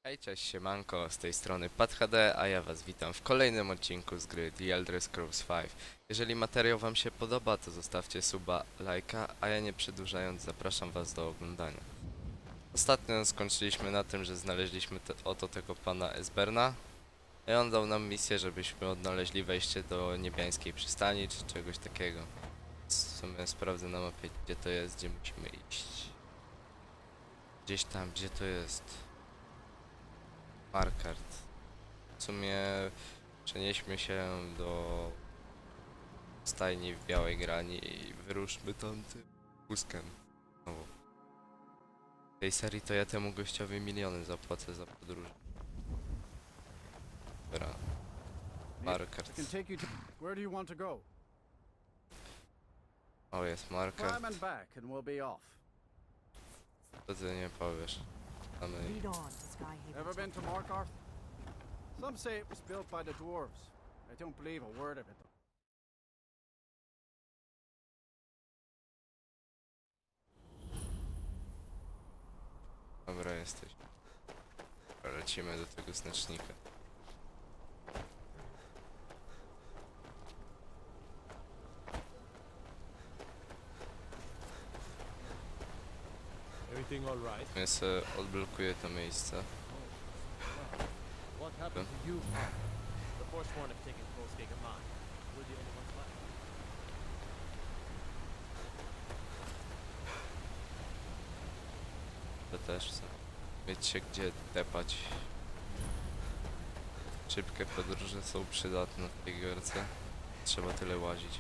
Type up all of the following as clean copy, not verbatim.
Hej, cześć, siemanko, z tej strony PadHD, a ja was witam w kolejnym odcinku z gry The Elder Scrolls V. Jeżeli materiał wam się podoba, to zostawcie suba, lajka, a ja nie przedłużając zapraszam was do oglądania. Ostatnio skończyliśmy na tym, że znaleźliśmy oto tego pana Esberna i on dał nam misję, żebyśmy odnaleźli wejście do niebiańskiej przystani, czy czegoś takiego. W sumie sprawdzę na mapie, gdzie to jest, gdzie musimy iść. Gdzieś tam, gdzie to jest. Markart. W sumie przenieśmy się do stajni w Białej Grani i wyruszmy tam tym wózkiem. Znowu. W tej serii to ja temu gościowi miliony zapłacę za podróż. Dobra. Markart. Where do you want to go? O, jest markart. Climb and back and we'll be off. Co ty nie powiesz? Mamy... Lead on to Skyhaven. Ever been to Markarth? Some say it was built by the dwarves. I don't believe a word of it though. Dobra, jesteś. Dobra, lecimy do tego znacznika. Everything all right? Ja sobie odblokuję to miejsce. What happened to you? The Forsworn have taken Volskig of mine. We're the only ones left. To też chcę mieć się gdzie tepać. Szybkie podróże są przydatne w tej gierce. Trzeba tyle łazić.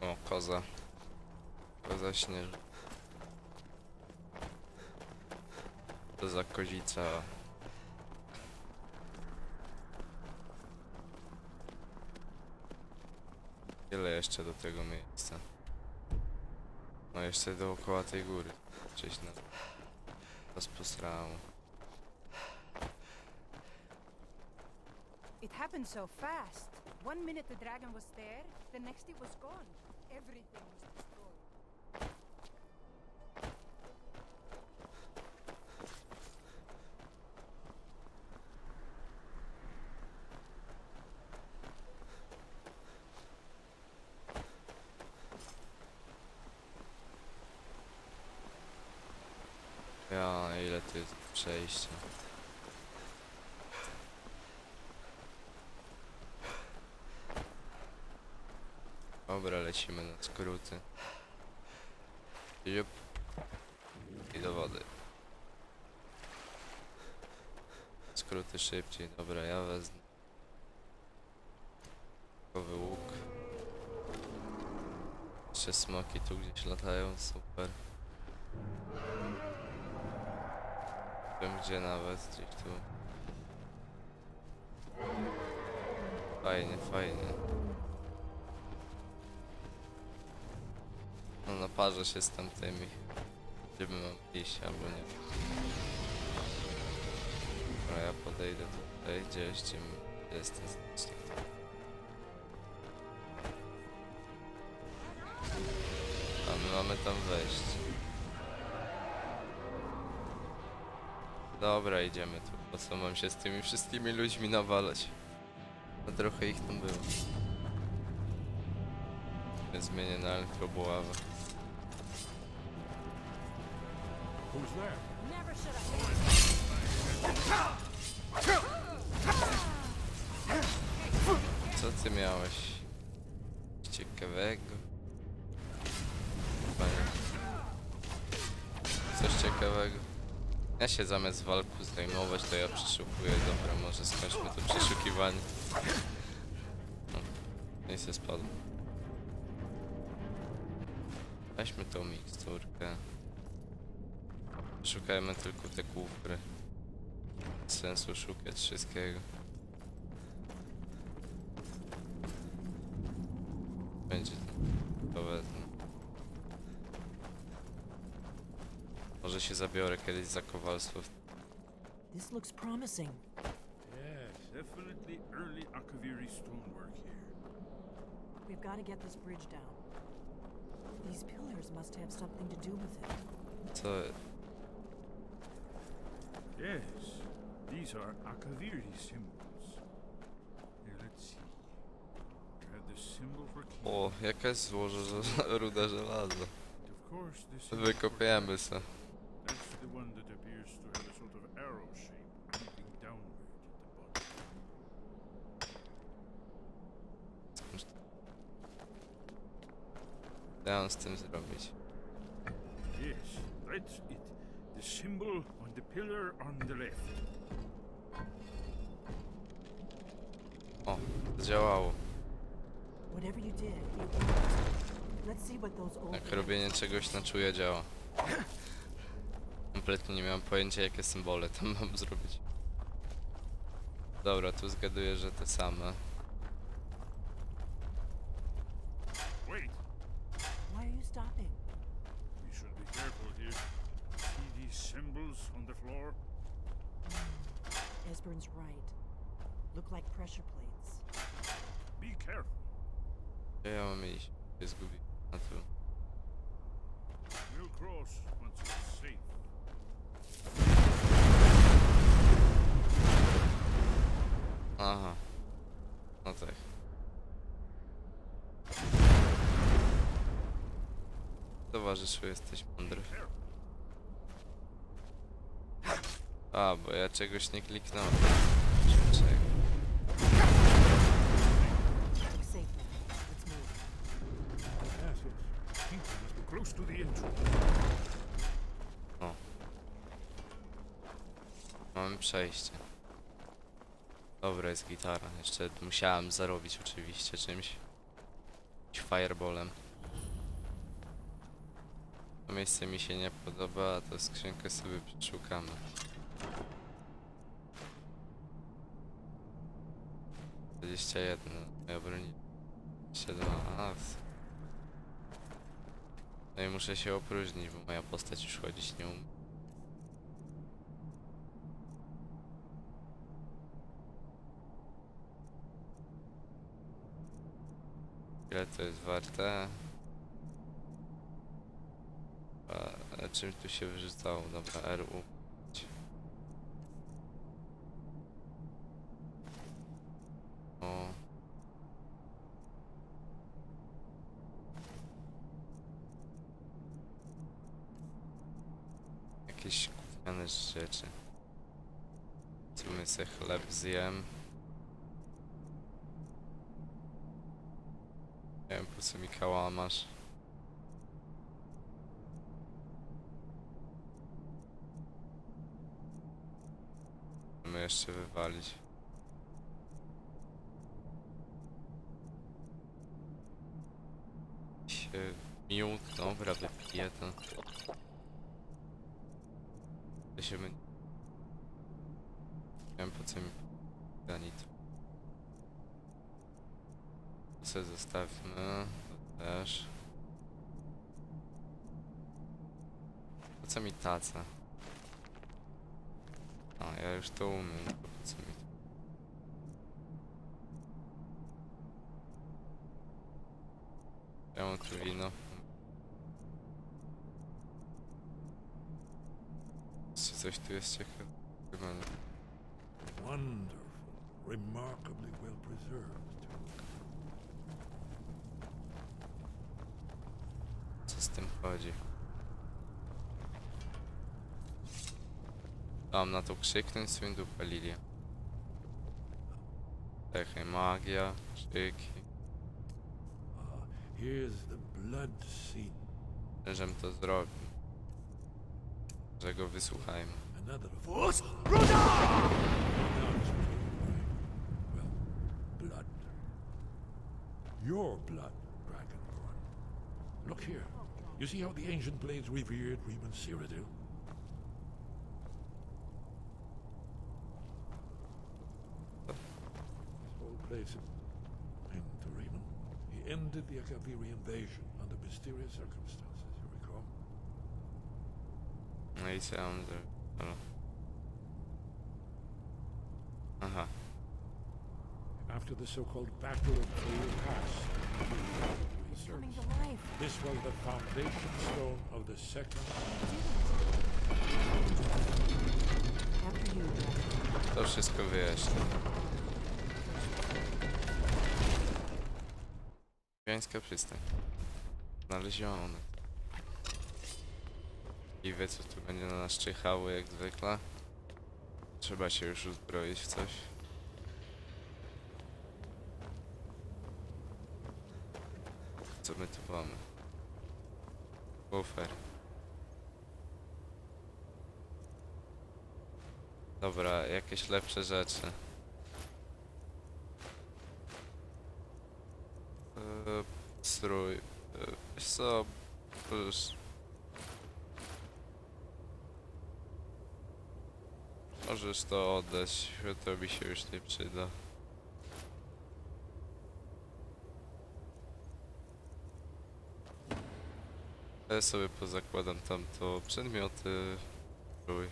O, koza. Koza śnieżna. To za kozica. Wiele jeszcze do tego miejsca. No jeszcze dookoła tej góry. Cześć na... To posrało. It happened so fast. One minute the dragon was there, the next it was gone. Everything was destroyed. Ja, ile tu jest przejścia. Dobra, lecimy na skróty. Jup. I do wody. Skróty szybciej, dobra, ja wezmę. Kowy łuk. Jeszcze smoki tu gdzieś latają, super. Wiem gdzie nawet, gdzieś tu. Fajnie, fajnie. No naparzę się z tamtymi. Gdzie by mam iść albo nie. Dobra, ja podejdę tutaj gdzieś, gdzie jest ten znacznik. A my mamy tam wejść. Dobra, idziemy tu. Po co mam się z tymi wszystkimi ludźmi nawalać? No trochę ich tam było. Zmienię na elektrobuławę. Who's there? Never should Co ty miałeś? Ciekawego? Panie. Coś ciekawego? Ja się zamiast walku zdejmować, to ja przeszukuję. Dobra, może skończmy to przeszukiwanie. No i się spadł. Weźmy tą miksturkę. Szukajmy tylko te kufry. Sensu szukać wszystkiego. Będzie to wezmę. Może się zabiorę kiedyś za kowalstwo. This looks promising. Yes, definitely early Akaviri stonework here. We've got to get this bridge down. These pillars must have something to do with it. Co? Yes, these are Akaviri symbols. Here, let's see. We have the symbol for king. O, jakaś ruda żelazo. And of course, the symbol for Wykopiemy se. that's the one that appears to have a sort of arrow shape pointing downward at the bottom. Co ja mam z tym zrobić? Yes, that's it. The symbol on the pillar on the left. O, zadziałało. Whatever you did, it worked. Let's see what those old Jak robienie czegoś na czuje działa. Kompletnie nie miałem pojęcia, jakie symbole tam mam zrobić. Dobra, tu zgaduję, że te same. Wait, Why are you stopping? we should be careful here. See these symbols on the floor? Esbern's right. Look like pressure plates. Be careful. Gdzie ja mam iść? Się zgubię. A tu. We'll cross once it's safe. Aha. No tak. Towarzyszu, jesteś mądry. A, bo ja czegoś nie kliknąłem. Czekaj. Look safe now. Let's move. Yes, I think we must be close to the entrance. Mamy przejście. Dobra, jest gitara. Jeszcze musiałem zarobić oczywiście czymś. Jakimś fireballem. To miejsce mi się nie podoba, a to skrzynkę sobie przeszukamy. Dwadzieścia jedna. Ja broni. 7. No i muszę się opróżnić, bo moja postać już chodzić nie umie. Ile to jest warte? A czym tu się wyrzucało? Dobra, RU. O. Jakieś gówniane rzeczy. Co my se chleb zjem? Nie wiem, po co mi kałamarz. Możemy jeszcze wywalić. Miód, dobra, wypiję to. To się będzie... Nie wiem, po co mi granit. To sobie zostawmy. To też. Po co mi taca? A, ja już to umiem. To po co mi to? Ja mam tu wino. Czy coś tu jest ciekawe? Chyba nie. Wonderful, remarkably well preserved. Co z tym chodzi? Mam na to krzyknąć swoim dupę, Lilia. Czekaj, magia, krzyki. Here's the blood scene. Żem to zrobił. Że go wysłuchajmy. Another of us. Well, blood. Your blood, Dragonborn. Look here. You see how the ancient blades revered Reman Cyrodiil? This whole place and to Reman. He ended the Akaviri invasion under mysterious circumstances, you recall? No i co ja mam zrobić? Halo. Aha. After the so-called Battle of Clear Pass, It's coming to life. this was the foundation stone of the second. After you, Dragon. To wszystko wyjaśnię. Gdańska przystań. Znalezione. I wie co tu będzie na nas czyhało jak zwykle. Trzeba się już uzbroić w coś. Co my tu mamy? Bufer. Dobra, jakieś lepsze rzeczy. Strój. Wiesz co? Już. Możesz to oddać, to mi się już nie przyda. Ja sobie pozakładam tamto przedmioty. Strój.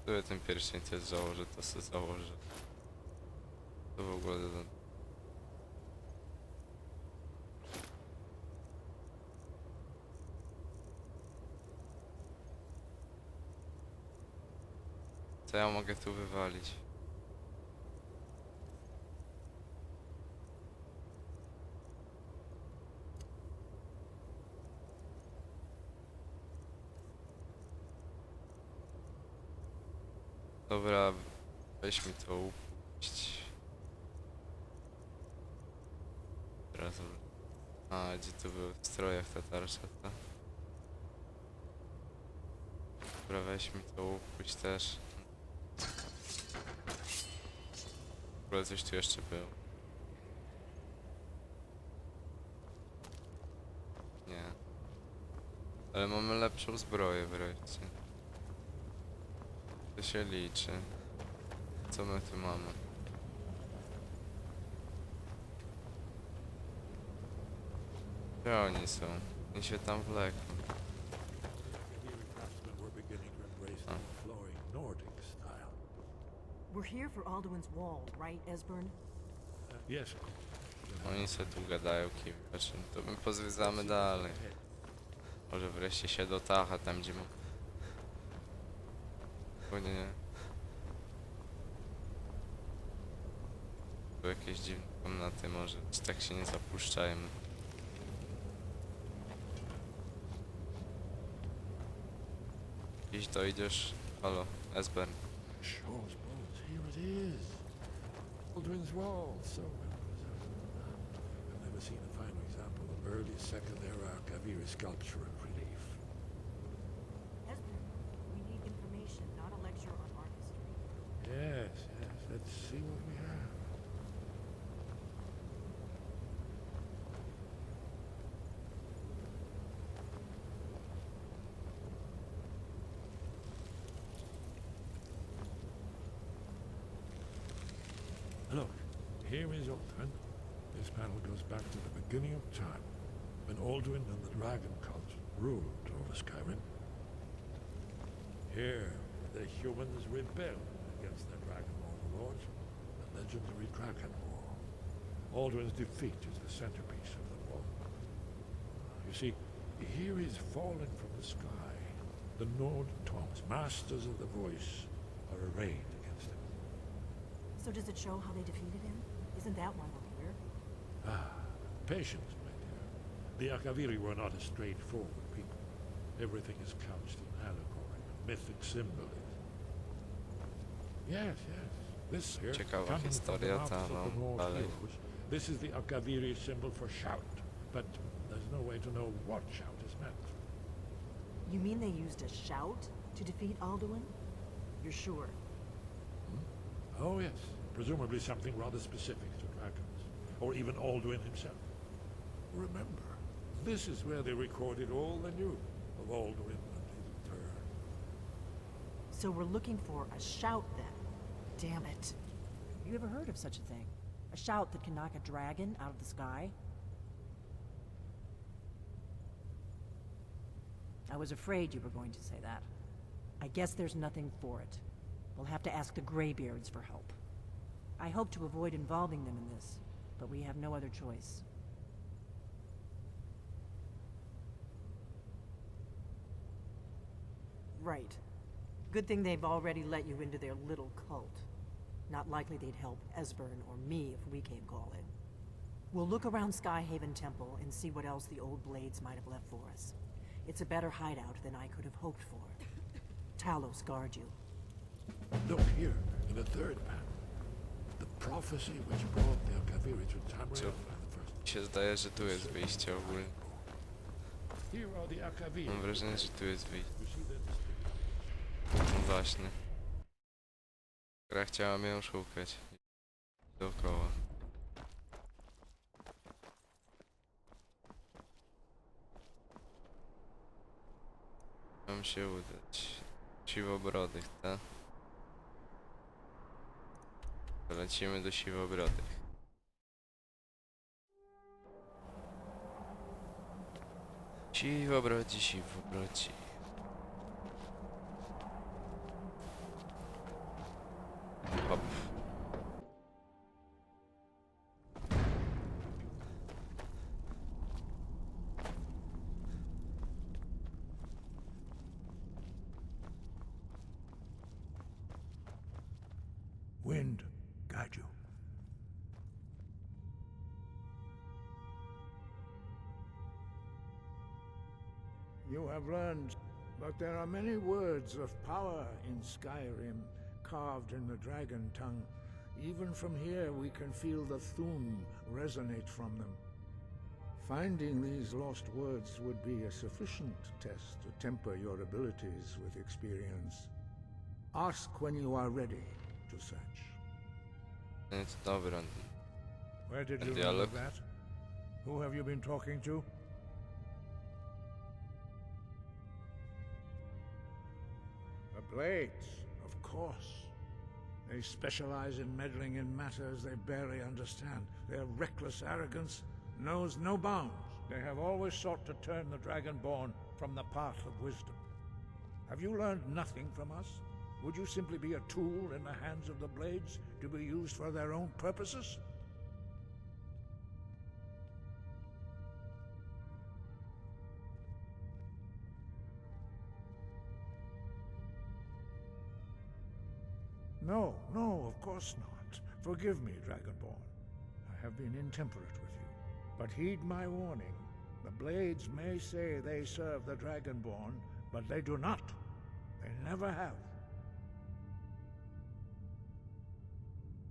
Sobie ten pierścień też założę, to sobie założę. To w ogóle ten... Co ja mogę tu wywalić? Dobra, weź mi to upuść. Teraz... A, gdzie to było? W strojach ta tarcza, ta? Dobra, weź mi to upuść też. W ogóle coś tu jeszcze było. Nie. Ale mamy lepszą zbroję wreszcie. To się liczy. Co my tu mamy? Gdzie oni są? Oni się tam wleką. Akaviri craftsmen were beginning to embrace the flowing Nordic style. We're here for Alduin's Wall, right, Esbern? Yes. Oni se tu gadają kim czym. To my pozwiedzamy dalej. Może wreszcie się dotacha tam gdzie ma... Bo nie. Tu jakieś dziwne komnaty może. Czy tak się nie zapuszczajmy. Gdzieś dojdziesz. Halo, Esbern. Shaw's bones, here it is. Aldrin's Wall, so I've never seen a finer example of early second era Akaviri sculpture and relief. Esbern, we need information, not a lecture on art history. Yes, yes, let's see what we have. Look, here is Aldrin. This panel goes back to the beginning of time, when Aldrin and the dragon cult ruled over Skyrim. Here, the humans rebelled against their dragon overlords, the legendary Dragon War. Aldrin's defeat is the centerpiece of the wall. You see, here is fallen from the sky. The Nord Tongs, masters of the voice, are arrayed against him. So does it show how they defeated him? Isn't that why we're here? Ah, patience, my dear. The Akaviri were not a straightforward people. Everything is couched in allegory, mythic symbolism. Yes, yes. This here, Ciekawa coming from the historia mouths ta, of no, the Nord dalej. heroes, this is the Akaviri symbol for shout, but there's no way to know what shout is meant. You mean they used a shout to defeat Alduin? You're sure? Oh yes, presumably something rather specific to dragons, or even Alduin himself. Remember, this is where they recorded all they knew of Alduin and his turn. So we're looking for a shout then. Damn it. You ever heard of such a thing? A shout that can knock a dragon out of the sky? I was afraid you were going to say that. I guess there's nothing for it. We'll have to ask the Greybeards for help. I hope to avoid involving them in this, but we have no other choice. Right. Good thing they've already let you into their little cult. Not likely they'd help Esbern or me if we came calling. We'll look around Skyhaven Temple and see what else the old blades might have left for us. It's a better hideout than I could have hoped for. Talos guard you. Look here, in the third panel. The prophecy which brought the Akaviri to Tamriel and the first. Mi się zdaje, że tu jest wyjście ogólnie. Here are the Akaviri. Mam wrażenie, że tu jest wyjście. You see that? No właśnie. Gra chciała mnie oszukać. Dookoła. Mam się udać. Siwobrodych, tak? Lecimy do siwobrodych. Siwobrodzi, siwobrodzi. Hop. Wind, guide you. You have learned, but there are many words of power in Skyrim, carved in the dragon tongue. Even from here we can feel the Thum resonate from them. Finding these lost words would be a sufficient test to temper your abilities with experience. Ask when you are ready to search. It's dobra. Where did And you the learn dialogue? that? Who have you been talking to? The Blades, of course. They specialize in meddling in matters they barely understand. Their reckless arrogance knows no bounds. They have always sought to turn the Dragonborn from the path of wisdom. Have you learned nothing from us? Would you simply be a tool in the hands of the Blades to be used for their own purposes? No, of course not. Forgive me, Dragonborn. I have been intemperate with you. But heed my warning. The Blades may say they serve the Dragonborn, but they do not. They never have.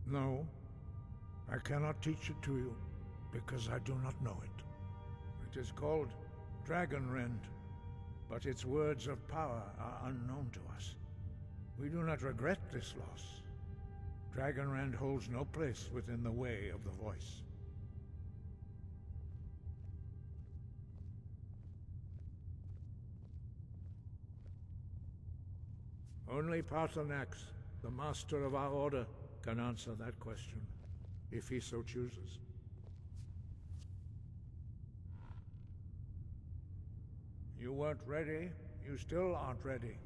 No, I cannot teach it to you, because I do not know it. It is called Dragonrend, but its words of power are unknown to us. We do not regret this loss. Dragonrend holds no place within the way of the voice. Only Paarthurnax, the master of our order, can answer that question, if he so chooses. You weren't ready, you still aren't ready.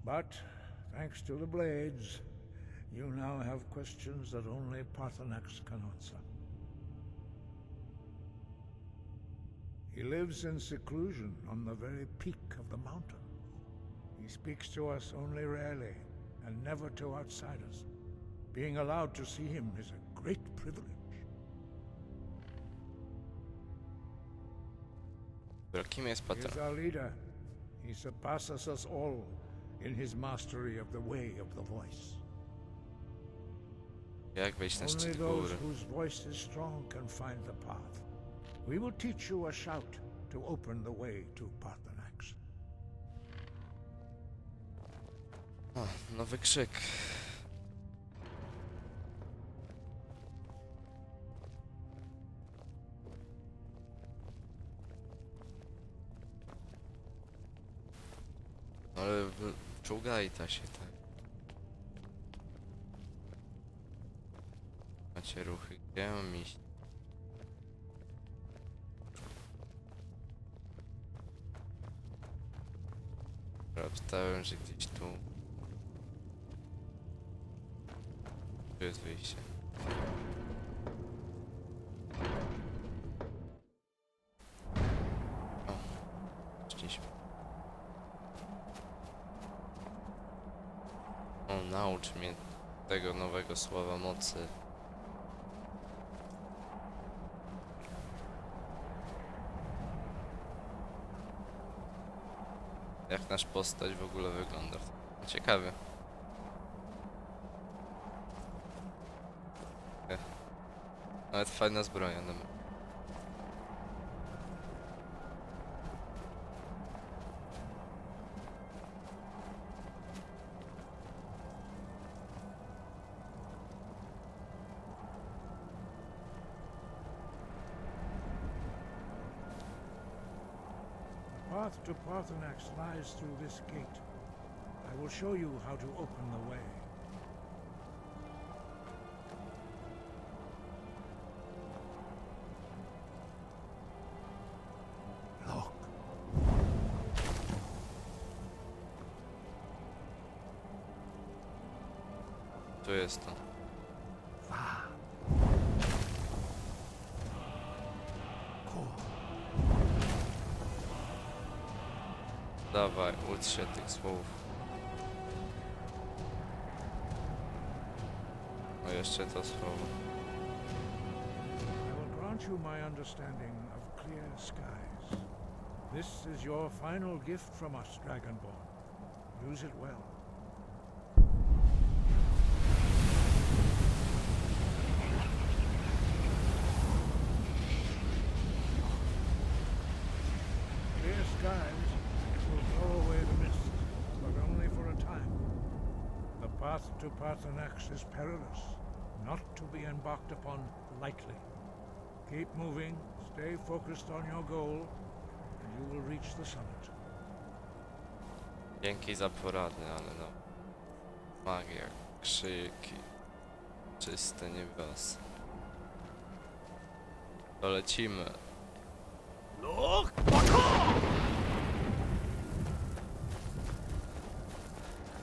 But, thanks to the Blades, you now have questions that only Paarthurnax can answer. He lives in seclusion on the very peak of the mountain. He speaks to us only rarely, and never to outsiders. Being allowed to see him is a great privilege. Kim jest He is patron? our leader. He surpasses us all in his mastery of the way of the voice. Jak wejść na Only szczyt those góry? whose voice is strong can find the path. We will teach you a shout to open the way to Paarthurnax. O, nowy krzyk. Ale czołgaj ta się tak. Macie ruchy, gdzie mam iść? Sprawdzałem, że gdzieś tu... Tu jest wyjście. O, szliśmy. O, naucz mnie tego nowego słowa mocy. Jak nasz postać w ogóle wygląda. Ciekawie. Nawet fajna zbroja. No. The path to Parthenax lies through this gate. I will show you how to open the way. Look. Tu jest to. Dawaj, ucz się tych słów. O, jeszcze to słowo. I will grant you my understanding of clear skies. This is your final gift from us, Dragonborn. Use it well. Clear skies will blow away the mist, but only for a time. The path to Parthenax is perilous, not to be embarked upon lightly. Keep moving, stay focused on your goal, and you will reach the summit. Dzięki za porady, ale no. Magia, krzyki, czyste niebiosy. To lecimy.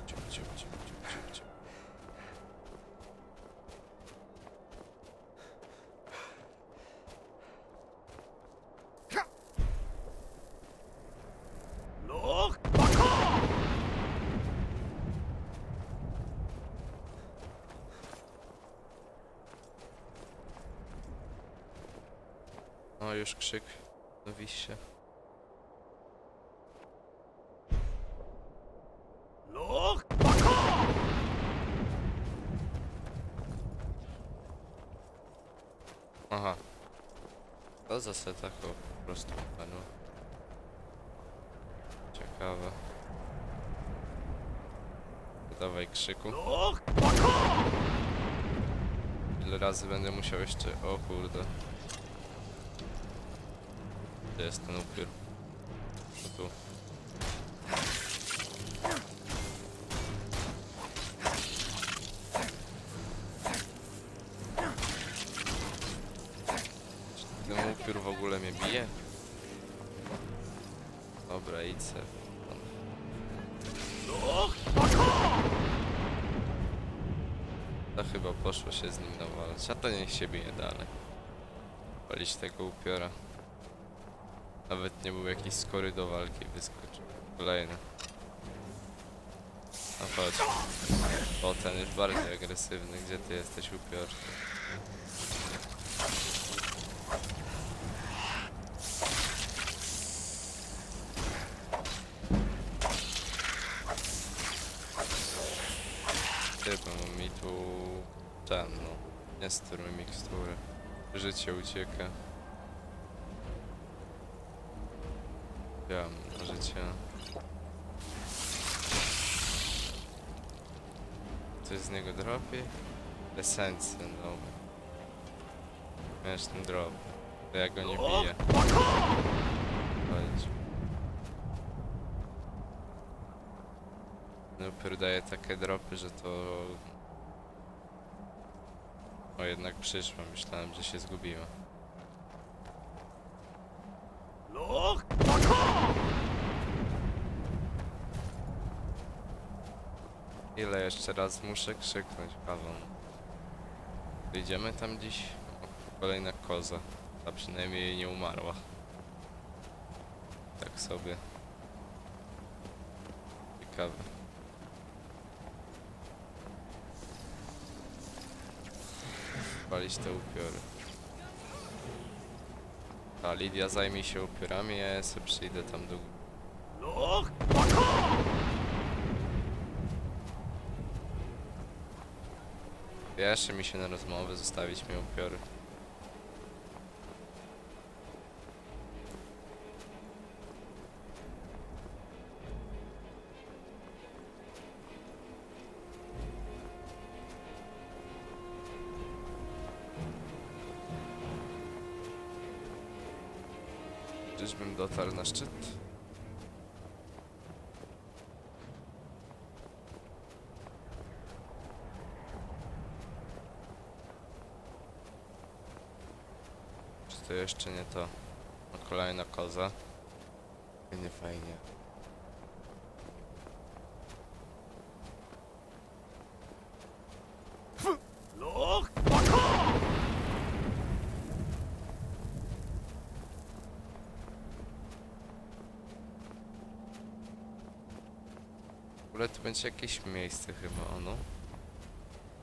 Ciu, ciu, ciu, ciu, ciu, ciu. O, już krzyk na wiście. Aha. To za seta po prostu panu. Ciekawe. Dawaj krzyku. Ile razy będę musiał jeszcze... O kurde. Gdzie jest ten upiór? No tu. Czy ten upiór w ogóle mnie bije? Dobra, idź se. To chyba poszło się z nim nawalać, a to niech się bije dalej. Palić tego upiora. Nawet nie był jakiś skory do walki, wyskoczył. Kolejny. No chodź. O, ten jest bardziej agresywny. Gdzie ty jesteś, upior? Typem mi tu... ten, no. Nie strój mikstury. Życie ucieka. Ja mam życie. Coś z niego dropi? Esencję, dobra. Śmieszny drop. To ja go nie biję. Chodź. Upiór daje takie dropy, że to... O, jednak przyszła. Myślałem, że się zgubiła. Ile jeszcze raz muszę krzyknąć, Paweł? Idziemy tam dziś? O, kolejna koza. A przynajmniej nie umarła. Tak sobie. Ciekawe. Palić te upiory. A Lidia zajmie się upiorami, a ja sobie przyjdę tam do góry. Jeszcze mi się na rozmowę zostawić mi upiory. Czyżbym dotarł na szczyt? Czy to jeszcze nie to? No, kolejna koza. Nie fajnie. W ogóle tu będzie jakieś miejsce chyba, ono.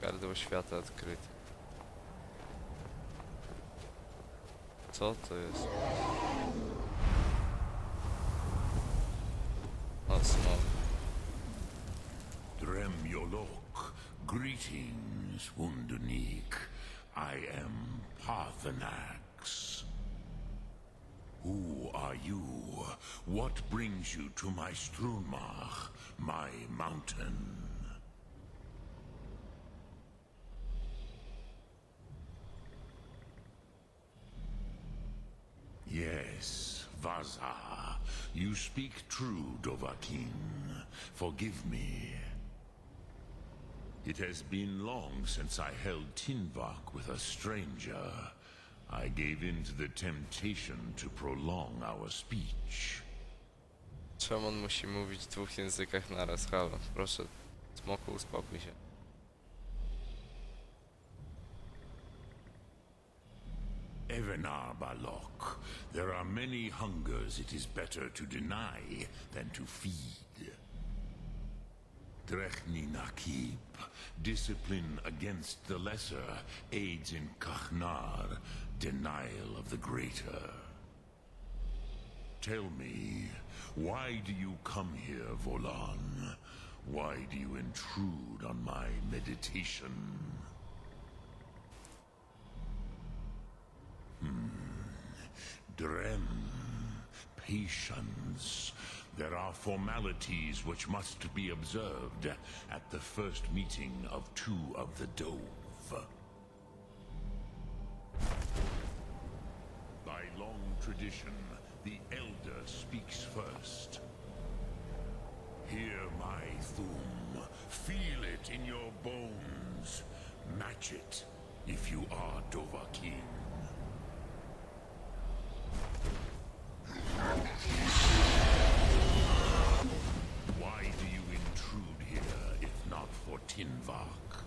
Gardło świata odkryte. Co to jest? O, smok. Dremjolok, greetings, Wundernik. I am Parthenax. Who are you? What brings you to my Strunmach, my mountain? Yes, Vaza. You speak true, Dovahkiin. Forgive me. It has been long since I held Tinvak with a stranger. I gave in to the temptation to prolong our speech. Czemu on musi mówić w dwóch językach naraz? Halo, proszę, smoku, uspokój się. Evenar Balok, there are many hungers it is better to deny than to feed. Drechni Nakib, discipline against the lesser aids in Kachnar, denial of the greater. Tell me, why do you come here, Volan? Why do you intrude on my meditation? Drem, patience. There are formalities which must be observed at the first meeting of two of the Dove. By long tradition, the Elder speaks first. Hear my thum. Feel it in your bones. Match it if you are Dovahkiin. Why do you intrude here, if not for Tinvak?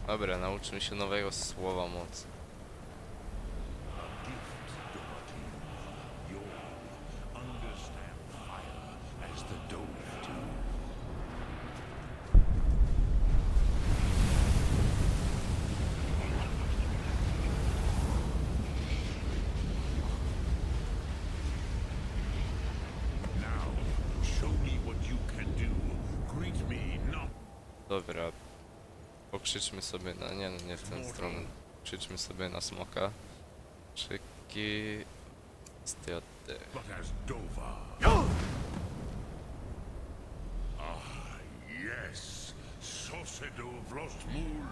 Dobra, nauczmy się nowego słowa mocy. A gift, Dovahkiin. You understand fire as the Dove do. Now, show me what you can do. Greet me not. Dobra. Pokrzyczmy sobie na... Nie, no nie w tę stronę. Krzyczmy sobie na smoka. Krzyki... Zdjęty. But as Dova. Ah, yes. Sosedo Vrostmul.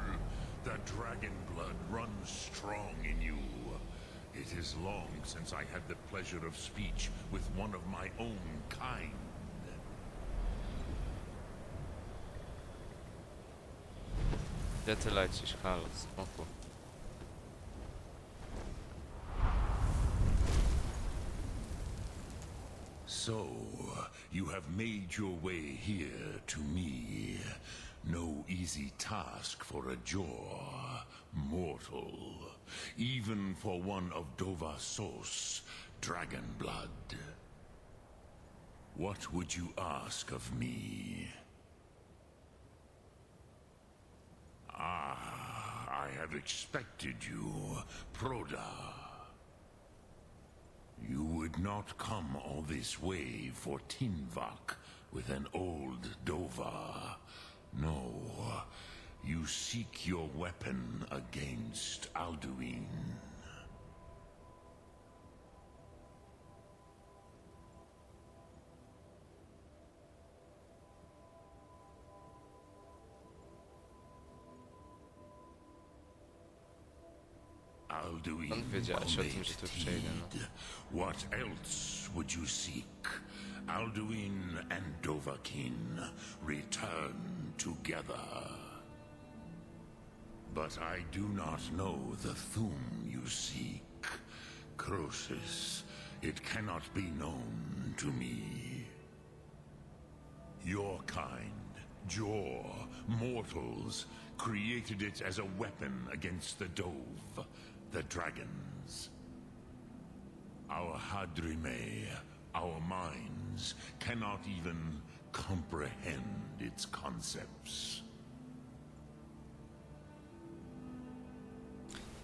The dragon blood runs strong in you. It is long since I had the pleasure of speech with one of my own kind. Gdzie ty lecisz? Halo, smoku. So, you have made your way here to me. No easy task for a jaw, mortal. Even for one of Dovasos, dragon blood. What would you ask of me? Ah, I have expected you, Proda. You would not come all this way for Tinvak with an old Dova. No, you seek your weapon against Alduin. Alduin Skąd wiedziałeś o tym, że tu Omid przejdę, no? Tid. What else would you seek? Alduin and Dovahkiin return together. But I do not know the Thum you seek. Croesus, it cannot be known to me. Your kind, Jaw, mortals, created it as a weapon against the Dove, the dragons. Our Hadrime, our minds, cannot even comprehend its concepts.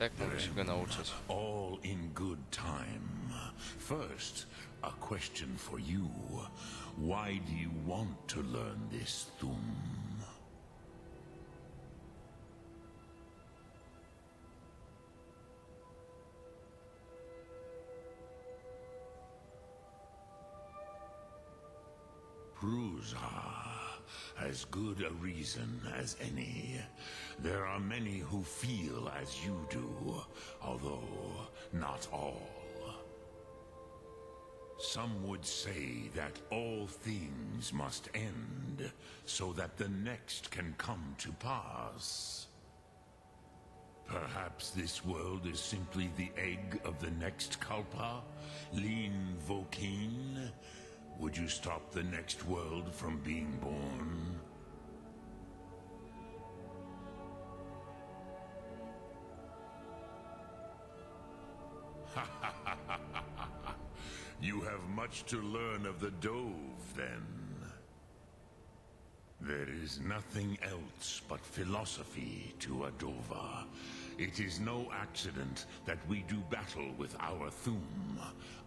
Jak mogę się go nauczyć? All in good time. First, a question for you. Why do you want to learn this Thum? Prusa, as good a reason as any. There are many who feel as you do, although not all. Some would say that all things must end, so that the next can come to pass. Perhaps this world is simply the egg of the next Kalpa, Lean Vokeen. Would you stop the next world from being born? You have much to learn of the Dove, then. There is nothing else but philosophy to a Dova. It is no accident that we do battle with our Thum,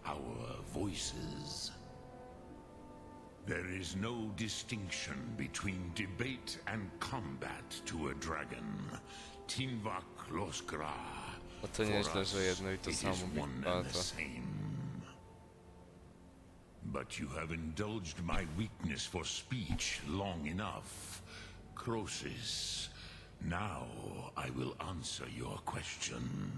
our voices. There is no distinction between debate and combat to a dragon. Tinvak Loskra. No to nieźle, że jedno i to it samo is mówi one and bardzo. the same. But you have indulged my weakness for speech long enough. Croesus, now I will answer your question.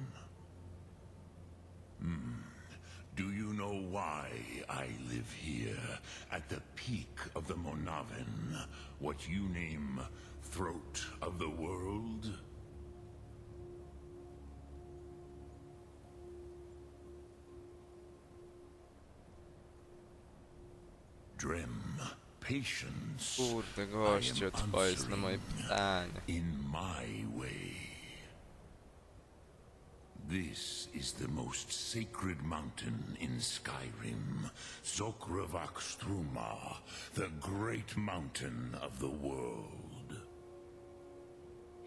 Do you know why I live here, at the peak of the Monaven, what you name Throat of the World? Drem, patience. Kurde, goście, odpowiedz na moje pytanie. In my way. This is the most sacred mountain in Skyrim, Zokravak Struma, the great mountain of the world.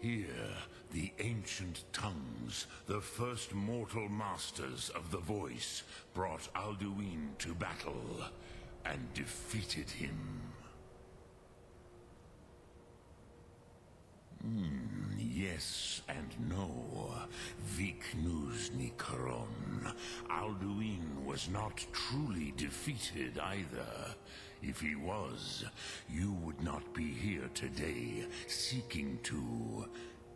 Here, the ancient tongues, the first mortal masters of the voice, brought Alduin to battle and defeated him. Yes and no. Viknuzny Karon. Alduin was not truly defeated either. If he was, you would not be here today seeking to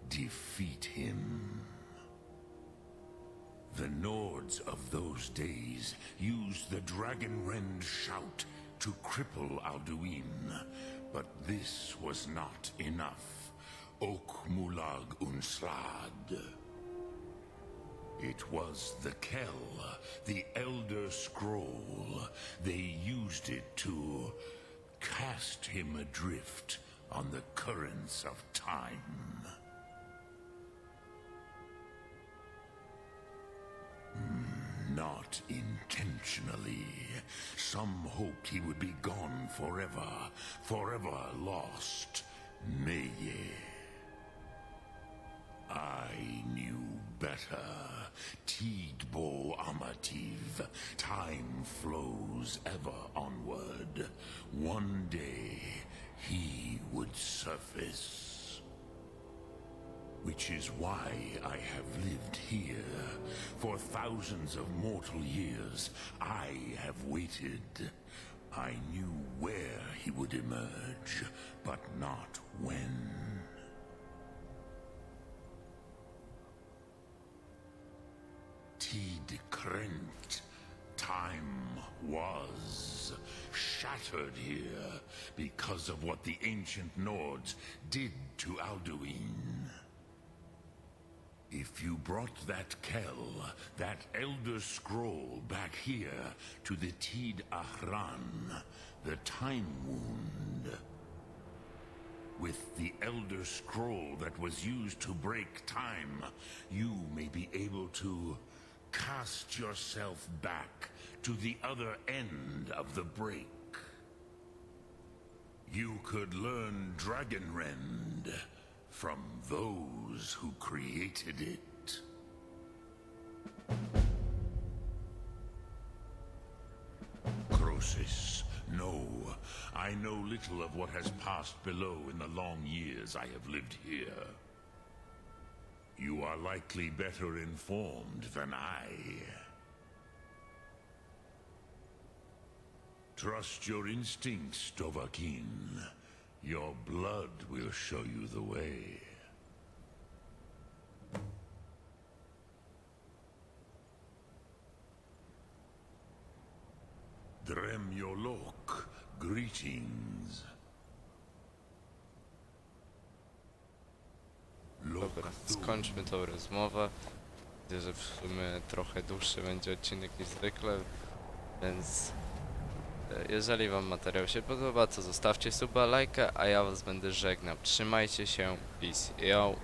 defeat him. The Nords of those days used the Dragonrend shout to cripple Alduin, but this was not enough. Ok Mulag Unslad. It was the Kell, the Elder Scroll. They used cast him adrift on the currents of time. Not intentionally. Some hoped he would be gone forever, forever lost. Nadzieje. I knew better. Tidbo amativ. Time flows ever onward. One day, he would surface. Which is why I have lived here. For thousands of mortal years, I have waited. I knew where he would emerge, but not when. Tid krent. Time was shattered here because of what the ancient Nords did to Alduin. If you brought that Kell, that Elder Scroll back here to the Tid Ahran, the Time Wound, with the Elder Scroll that was used to break time, you may be able to cast yourself back to the other end of the break. You could learn Dragonrend from those who created it. Croesus, no. I know little of what has passed below in the long years I have lived here. You are likely better informed than I. Trust your instincts, Dovahkiin. Your blood will show you the way. Dremyolok, greetings. Dobra, skończmy tą rozmowę. Widzę, że w sumie trochę dłuższy będzie odcinek niż zwykle, więc jeżeli wam materiał się podoba, to zostawcie suba, lajka, a ja was będę żegnał. Trzymajcie się, peace, yo!